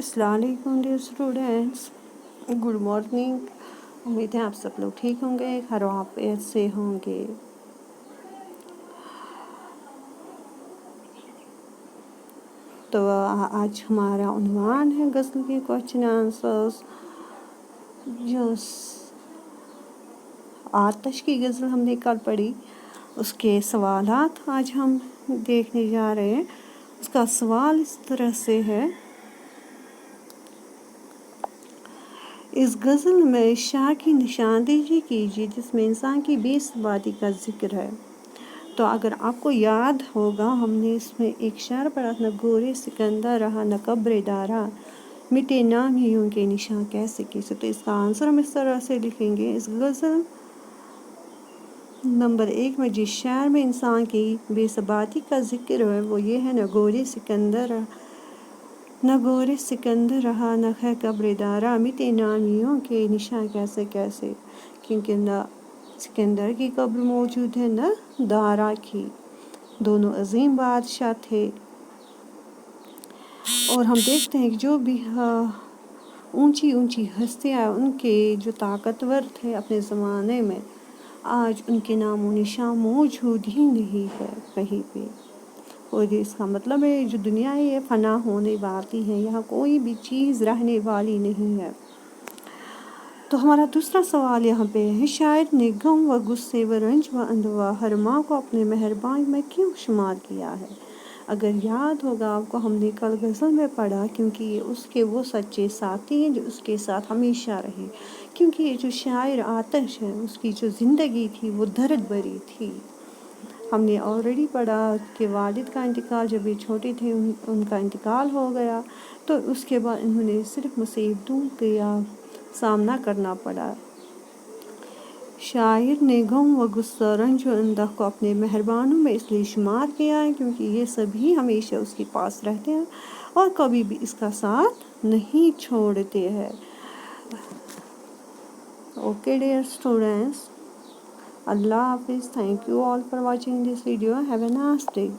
अस्सलाम वालेकुम dear students, good morning. उम्मीद है आप सब लोग ठीक होंगे, खैर आफियत से होंगे। तो आज हमारा उन्वान है गज़ल के क्वेश्चन आंसर्स। जो आतिश की गज़ल हमने कल पढ़ी, उसके सवालात आज हम देखने जा रहे हैं। उसका सवाल इस तरह से है, इस गज़ल में शाह की निशानदेही कीजिए जिसमें इंसान की बेसवादी का जिक्र है। तो अगर आपको याद होगा, हमने इसमें एक शेर पढ़ा, न गोरे सिकंदर रहा न कब्र दारा, मिटे नाम ही उनके निशान कैसे कैसे। तो इसका आंसर हम इस तरह से लिखेंगे, इस गज़ल नंबर 1 में जिस शेर में इंसान की बेसबाती का जिक्र है वो ये है, न गोरे सिकंदर रहा न है कब्र दारा, मिटे नामियों के निशान कैसे कैसे। क्योंकि न सिकंदर की कब्र मौजूद है न दारा की। दोनों अजीम बादशाह थे। और हम देखते हैं कि जो भी ऊंची ऊंची हस्तियाँ, उनके जो ताकतवर थे अपने ज़माने में, आज उनके नामो निशान मौजूद ही नहीं है कहीं पे। और इसका मतलब है जो दुनिया है ये फना होने वाली है, यहाँ कोई भी चीज़ रहने वाली नहीं है। तो हमारा दूसरा सवाल यहाँ पे है, शायर ने गम व गुस्से व रंज व अंदवा हर माँ को अपने मेहरबान में क्यों शुमार किया है। अगर याद होगा आपको, हमने कल गज़ल में पढ़ा, क्योंकि ये उसके वो सच्चे साथी हैं जो उसके साथ हमेशा रहे। क्योंकि ये जो शायर आतिश है, उसकी जो ज़िंदगी थी वो दर्द भरी थी। हमने ऑलरेडी पढ़ा कि वालिद का इंतकाल, जब ये छोटे थे उनका इंतकाल हो गया, तो उसके बाद इन्होंने सिर्फ मुसीबतों का सामना करना पड़ा। शायर ने गम व गुस्सा रंज व अंदह को अपने मेहरबानों में इसलिए शुमार किया है क्योंकि ये सभी हमेशा उसके पास रहते हैं और कभी भी इसका साथ नहीं छोड़ते हैं। Okay dear students, Allah Hafiz. Thank you all for watching this video. Have a nice day.